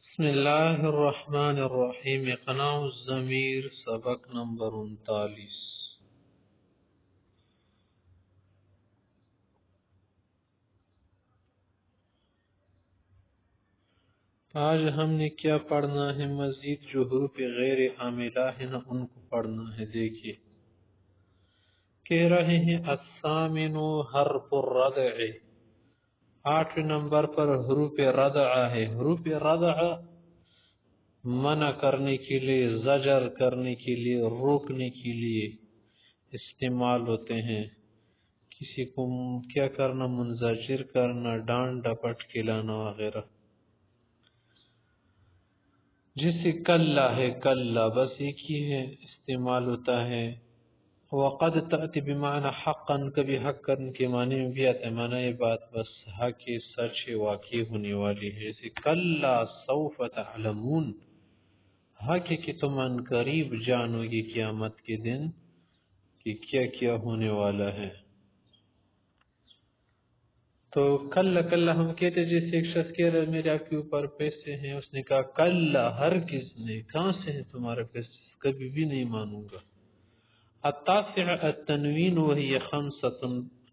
بسم اللہ الرحمن الرحیم، اقناع الضمیر، سبق نمبر 39۔ آج ہم نے کیا پڑھنا ہے؟ مزید جو حروف غیر عاملہ ہیں نا ان کو پڑھنا ہے۔ دیکھیے کہہ رہے ہیں الثامن حرف الردع، 8 نمبر پر حروف ردع ہے۔ حروف ردع منع کرنے کے لیے، زجر کرنے کے لیے، روکنے کے لیے استعمال ہوتے ہیں۔ کسی کو کیا کرنا، منزجر کرنا، ڈانٹ ڈپٹ کھلانا وغیرہ۔ جیسے کلا ہے، کلا بس ایک ہی ہے استعمال ہوتا ہے۔ وقد تأتی بمعنی حقا، کبھی حقا کے معنی میں بھی آتا ہے، معنی یہ بات بس حق سچ واقع ہونے والی ہے۔ جیسے کلا سوف تعلمون، حق کہ تم ان قریب جانو گے قیامت کے دن کہ کیا کیا ہونے والا ہے۔ تو کل ہم کہتے جیسے ایک شخص کہہ رہا ہے میرے آپ کے اوپر پیسے ہیں، اس نے کہا کلا ہرگز نہیں، کہاں سے ہیں تمہارے پیسے، کبھی بھی نہیں مانوں گا۔ التاسع التنوین وہی 5،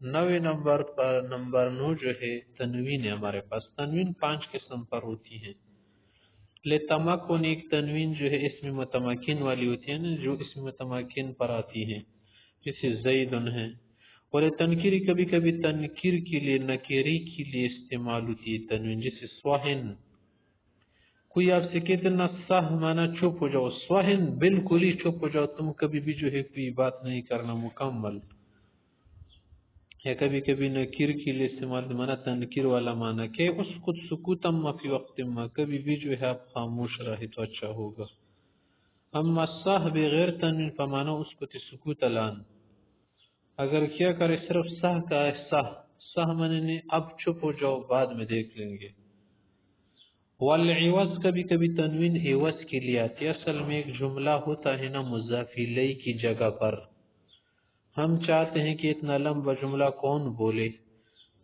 9 نمبر پر نمبر 9 جو ہے تنوین ہے ہمارے پاس۔ تنوین 5 قسم پر ہوتی ہے۔ لتمکن ایک تنوین جو ہے اسم متمکن والی ہوتی ہے نا، جو اسم متمکن پر آتی ہے، جیسے زیدن ہے۔ اور تنکیری کبھی کبھی تنکیر کے لیے، نکیری کے لیے استعمال ہوتی ہے تنوین، جیسے سوہن۔ کوئی آپ سے کہتے نا سہ مانا چپ ہو جاؤ، سوہن بالکل ہی چپ ہو جاؤ، تم کبھی بھی جو ہے کوئی بات نہیں کرنا مکمل۔ یا کبھی کبھی نکیر کے لیے استعمال مانا تنکیر والا مانا کہ اس خود سکوتم فی وقت ما، کبھی بھی جو ہے آپ خاموش رہے تو اچھا ہوگا۔ اما سہ بغیر تنوین فمانا اس کو سکوت الان، اگر کیا کرے صرف سہ کا ہے، سہ مننے اب چپ ہو جاؤ بعد میں دیکھ لیں گے۔ والعوض کبھی کبھی تنوین عوض کے لیے آتی ہے۔ اصل میں ایک جملہ ہوتا ہے نا مضاف الیہ کی جگہ پر، ہم چاہتے ہیں کہ اتنا لمبا جملہ کون بولے،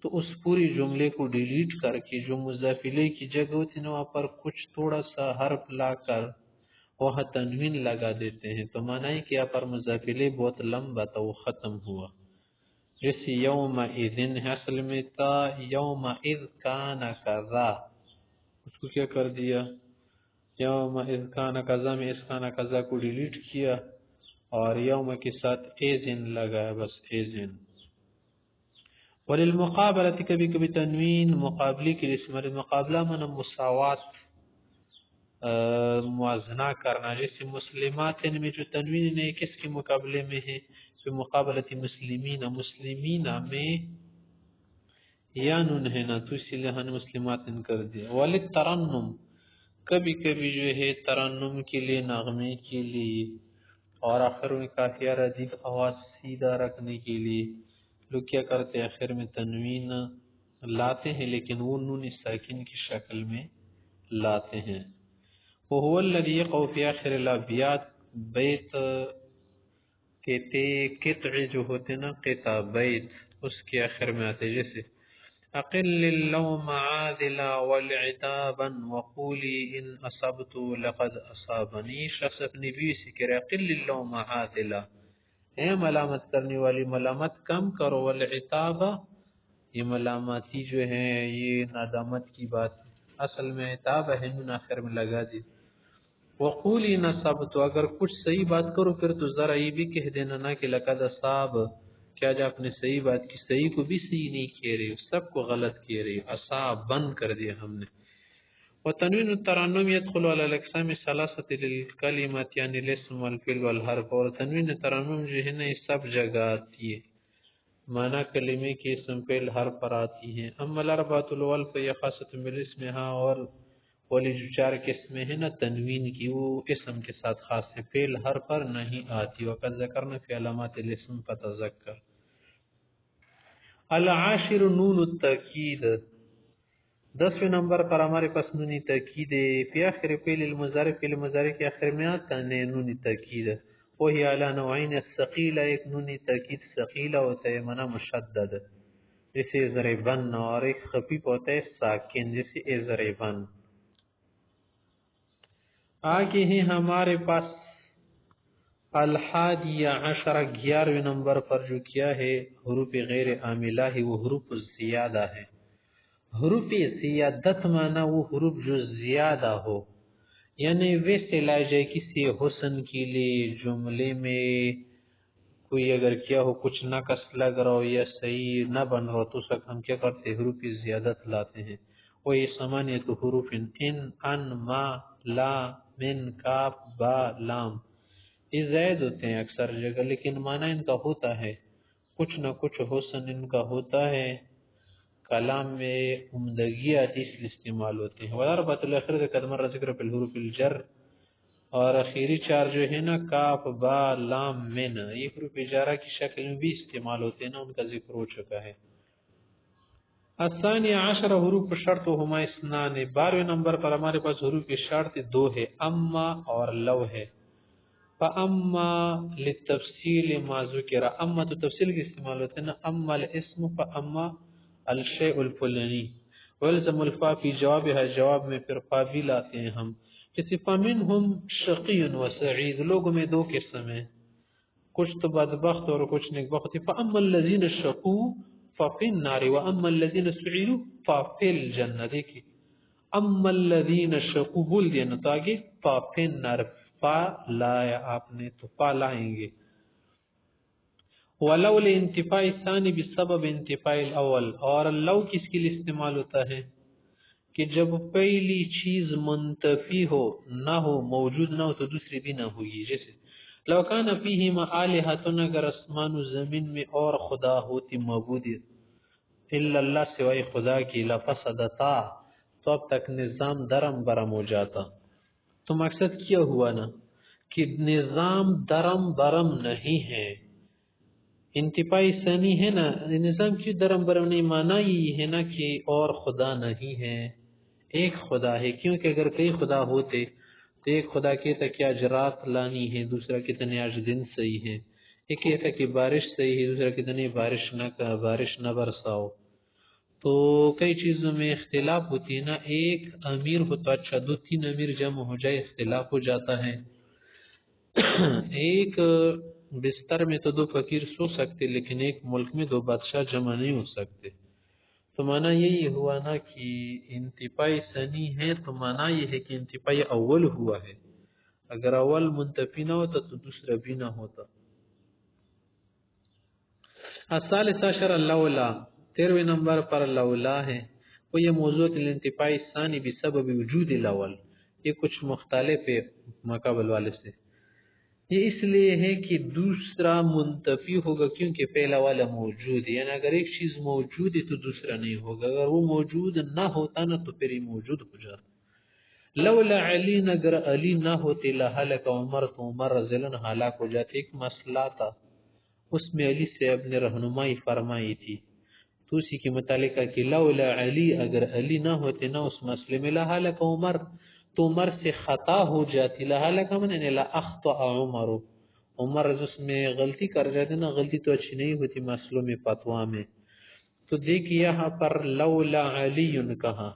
تو اس پوری جملے کو ڈیلیٹ کر کے جو مضاف الیہ کی جگہ ہوتی ہے نا وہاں پر کچھ تھوڑا سا حرف لا کر وہاں تنوین لگا دیتے ہیں، تو معنی ہے کہ یہاں پر مضاف الیہ بہت لمبا تھا وہ ختم ہوا۔ جیسے یوم اذن ہے، اصل میں تا یوم اذ کان کذا، اس کو کیا کر دیا، یوم اذ کان کذا میں اس کان کذا کو ڈیلیٹ کیا اور یوم کے ساتھ ایزن لگایا، بس ایزن۔ وللمقابلہ کبھی کبھی تنوین مقابلی کے لیے استعمال، مقابلہ من مساوات، موازنہ کرنا۔ جیسے مسلمات میں جو تنوین ہے کس کے مقابلے میں ہے، جو مقابلت مسلمین، مسلمین میں یا نون ہے نا تو اسی لیے ہم نے مسلمات کر دیا۔ وللترنم کبھی کبھی جو ہے ترنم کے لیے، نغمے کے لیے، اور آخر میں قافیہ ردیف آواز سیدھا رکھنے کے لیے لوگ کیا کرتے ہیں، آخر میں تنوین لاتے ہیں لیکن وہ نون ساکن کی شکل میں لاتے ہیں۔ وهو الذي يقع في آخر الابیات، بیت کہتے قطع جو ہوتے نا، قطع بیت اس کے آخر میں آتے، جیسے اقل اللوم عاذلا والعتابا وقولی ان اصبت لقد اصابنی۔ شخص اپنی بیوی سے کہہ رہے اقل اللوم عاذلا، اے ملامت کرنے والی ملامت کم کرو، والعتابا یہ ملامتی جو ہے یہ ندامت کی بات، اصل میں عتاب ہے نون آخر میں لگا دی۔ وقولی نصبت، اگر کچھ صحیح بات کرو پھر تو ذرا یہ بھی کہہ دینا نا کہ لقد اصاب، کیا جا اپنے صحیح بات کی، صحیح کو بھی صحیح نہیں کہہ رہی، سب کو غلط کہہ رہی، اصاب بند کر دیا ہم نے۔ وتنوین الترنم يدخل على الاقسام الثلاثه للكلمات، یعنی الاسم والفعل والحرف، اور تنوین ترنم جو ہے نا یہ سب جگہ آتی ہے، معنی کلمے کے اسم فعل حرف پر آتی ہیں۔ اما الاربعۃ الاول فهي خاصه بالاسمها، اور والی جو 4 قسمیں ہیں نا تنوین کی وہ اسم کے ساتھ خاص ہے، فعل ہر پر نہیں آتی۔ وقد ذکرنا فی علامات الاسم فتذکر۔ العاشر نون التاکید، 10 نمبر پر ہمارے پاس نون تاکید ہے، فی آخر فعل المضارع، فعل مضارع کے آخر میں آتا ہے نون تاکید، وہی علی نوعین، الثقیلہ ایک نون تاکید ثقیلہ ہوتا ہے معنی مشدد، جیسے ضربن، اور ایک خفیف ہوتا ہے ساکن، جیسے ضربن۔ آگے ہیں ہمارے پاس الحادی عشر 11ویں نمبر پر جو کیا ہے حروف غیر عاملہ ہے وہ حروف زیادہ ہے. حروف زیادت مانا وہ حروف جو زیادہ ہو، یعنی ویسے لائے جائے کسی حسن کے لیے جملے میں کوئی اگر کیا ہو کچھ ناقص لگ رہا ہو یا صحیح نہ بن رہا تو اس وقت ہم کیا کرتے ہیں حروف زیادت لاتے ہیں. وہ یہ سمانیت حروف ان ما لا من کاف با لام، یہ زائد ہوتے ہیں اکثر جگہ لیکن معنی ان کا ہوتا ہے، کچھ نہ کچھ حسن ان کا ہوتا ہے، کلام میں عمدگی آتی اس لیے استعمال ہوتے ہیں. وضربت الاخر قد مر ذکر فی الحروف الجر، اور اخیری چار جو ہے نا کاف با لام من، یہ حروف جارہ کی شکل میں بھی استعمال ہوتے ہیں نا، ان کا ذکر ہو چکا ہے. الثانی عشر حروف شرط ہما اسنان، 12ویں نمبر پر ہمارے پاس حروف شرط دو ہے، اما اور لو ہے. فاما للتفصیل ما ذکر، اما تو تفصیل کے استعمال ہوتے ہیں نا، اما الاسم فاما الشیء الفلانی، والزم الفا فی جوابها، جواب میں پھر فا بھی لاتے ہیں ہم. کسی فمنہم شقی و سعید، لوگوں میں دو قسم ہیں، کچھ تو بدبخت اور کچھ نیک بخت. فاما الذین شقوا ففی النار واما الذین سعیدوا ففی الجنہ. دیکھیں اما الذین شقوا بول دیا نا تو آگے ففی النار، فا لایا آپ نے تو فا لائیں گے. ولو لانتفاء الثانی بسبب انتفاء الاول، اور لو کس کے لیے استعمال ہوتا ہے کہ جب پہلی چیز منتفی ہو، نہ ہو، موجود نہ ہو تو دوسری بھی نہ ہوگی. جیسے لو کان فیہما آلہۃ، اگر آسمان و زمین میں اور خدا ہوتی معبود الا اللہ سوائے خدا کی، لفسدتا تو اب تک نظام درم برم ہو جاتا. تو مقصد کیا ہوا نا کہ نظام درم برم نہیں ہے، انتفاعی ثانی ہے نا، نظام کی درم برم نہیں، مانا یہ ہے نا کہ اور خدا نہیں ہے، ایک خدا ہے. کیونکہ اگر کئی خدا ہوتے تو ایک خدا کہتا کہ آج رات لانی ہے، دوسرا کہتا نہیں آج دن صحیح ہے، ایک کہتا کہ بارش صحیح ہے، دوسرا کہتا نہیں بارش نہ برساؤ. تو کئی چیزوں میں اختلاف ہوتی ہے نا، ایک امیر ہوتا اچھا، دو تین امیر جمع ہو جائے اختلاف ہو جاتا ہے. ایک بستر میں تو دو فقیر سو سکتے لیکن ایک ملک میں دو بادشاہ جمع نہیں ہو سکتے. تو معنی یہی ہوا نا کہ انتفاعی ثانی ہے تو معنی یہ ہے کہ انتفاعی اول ہوا ہے، اگر اول منتفی نہ ہوتا تو دوسرا بھی نہ ہوتا. الثالث عشر اللولا، 13ویں نمبر پر لولا ہے. وہ یہ موضوع الانتفاعی ثانی بسبب وجود الاول، یہ کچھ مختلف ہے مقابل والے سے. یہ اس لیے ہے کہ دوسرا منتفی ہوگا کیونکہ پہلا والا موجود ہے، یعنی اگر ایک چیز موجود ہے تو دوسرا نہیں ہوگا، اگر وہ موجود نہ ہوتا نا تو پھر یہ موجود ہو جاتا. لولا علی، اگر علی نہ ہوتے لہلک عمر، تو عمر رضی اللہ عنہ ہلاک ہو جاتے. ایک مسئلہ تھا اس میں علی سے اب نے رہنمائی فرمائی تھی، تو اسی کے متعلق ہے کہ لولا علی، اگر علی نہ ہوتے نا اس مسئلے میں لہلک عمر، تو عمر سے خطا ہو جاتی. لہلک من یعنی لاخطا عمر، عمر اس میں غلطی کر جاتے نا، غلطی تو اچھی نہیں ہوتی مسئلوں میں فتوا میں. تو دیکھ یہاں پر لولا علی کہا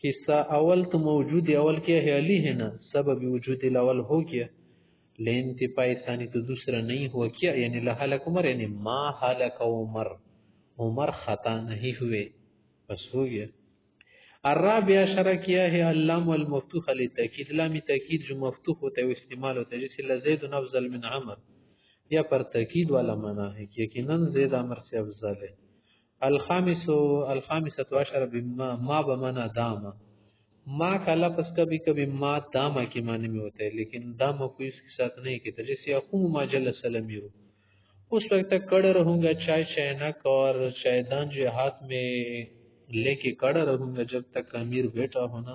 کہ اول تو موجود، اول کیا ہے علی ہے نا، سبب وجود الاول ہو گیا، لانتفاع ثانی تو دوسرا نہیں ہوا کیا، یعنی لہلک عمر یعنی ما ہلک عمر، عمر خطا نہیں ہوئے، بس ہو گیا. الرابع عشرہ کیا ہے اللام المفتوح للتاکید، لام تاکید جو مفتوح ہوتا ہے وہ استعمال ہوتا ہے، جیسے لزید افضل من عمر، یا پر تاکید والا معنی ہے کہ یقیناً زید عمر سے افضل ہے. الخامسۃ عشرہ بما، ما بمعنی داما، ما کا لفظ کبھی کبھی ما داما کے معنی میں ہوتا ہے لیکن داما کو اس کے ساتھ نہیں کہتا. جیسے اقوم ما جلس الامیر، اس وقت تک کڑا رہوں گا، چائے چائنک اور چائے دان جو ہاتھ میں لے کے کڑا رہوں گا جب تک امیر بیٹا ہونا،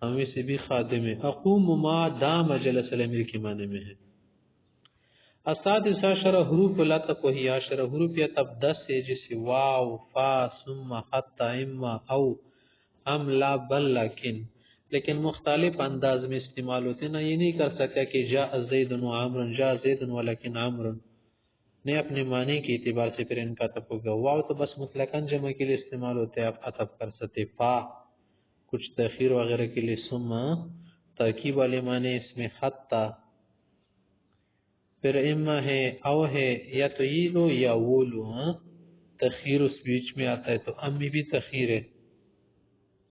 ہمیں سے بھی خادم ہے. اقوم ما دام جلس الامیر کے معنی میں ہے. السادس عشر حروف العطف وہی عشر، حروف عطف 10 ہے، جیسے واو، فا، ثم، حتی، اما، او، ام، لا، بل، لیکن، لیکن مختلف انداز میں استعمال ہوتے ہیں نا. یہ نہیں کر سکتا کہ جاء زید و عمرو، جاء زید ولکن عمرو، نہیں اپنے معنی کے اعتبار سے پھر ان کا عطف ہوگا. واو تو بس مطلقاً جمع کے لیے استعمال ہوتے ہیں، آپ عطف کر سکتے. فا کچھ تاخیر وغیرہ کے لیے، ثم ترکیب والے معنی اس میں خطا، پھر اما ہے او ہے، یا تو یہ لو یا وہ لو، تخیر اس بیچ میں آتا ہے تو امی بھی تخیر ہے،